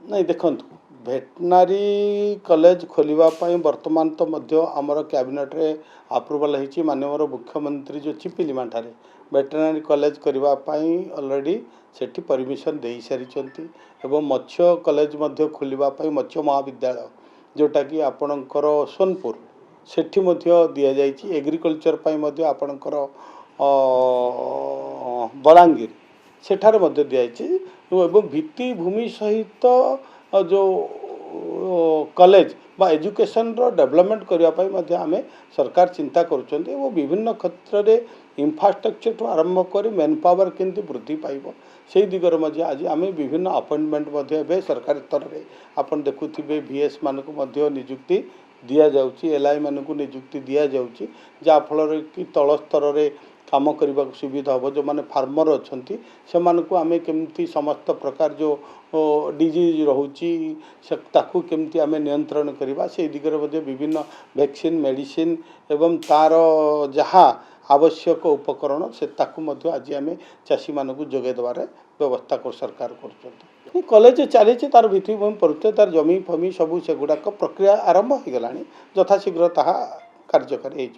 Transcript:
नहीं देखु भेटनारी कॉलेज खोलने वर्तमान तो मध्य आमर कैबिनेट रे अप्रूवल होती माननीय मुख्यमंत्री जो चिपिलिमा ठारे भेटनारी कॉलेज करने ऑलरेडी सेठी परमिशन दे सारी एवं मत्स्य कॉलेज खोलने मत्स्य महाविद्यालय जोटा कि आपणकर सोनपुर सेठी दि जाइए एग्रीकल्चर आपणकर बलांगीर सेठार दिखाई भित्तिभूमि सहित जो कॉलेज बा एजुकेशन रो डेवलपमेंट करने आम सरकार चिंता करुँच विभिन्न क्षेत्र में इंफ्रास्ट्रक्चर ठूँ आरंभ कर मैन पावर केमती वृद्धि पाइब से दिगरे मध्य आज आम विभिन्न अपॉइंटमेंट सरकारी स्तर में आपन देखुवे VS मानक निजुक्ति दि जाऊँगी LI मानक निजुक्ति दि जाऊँगी जहाँफल कि तल स्तर में काम करने को सुविधा हम जो मैंने फार्मर अच्छा से आम केमती समस्त प्रकार जो डिजीज रोची केमती आम नियंत्रण करवा से दिगरे विभिन्न वैक्सीन मेडिसिन एवं तार जहाँ आवश्यक उपकरण से आज आम चाषी मानक जोगे देवार व्यवस्था को सरकार कर कॉलेज चली तार भित्तिभूमि परिचय तार जमी फमी सबू से गुड़ाक प्रक्रिया आरंभ हो गला यथाशीघ्र ताहा कार्यकारी हो।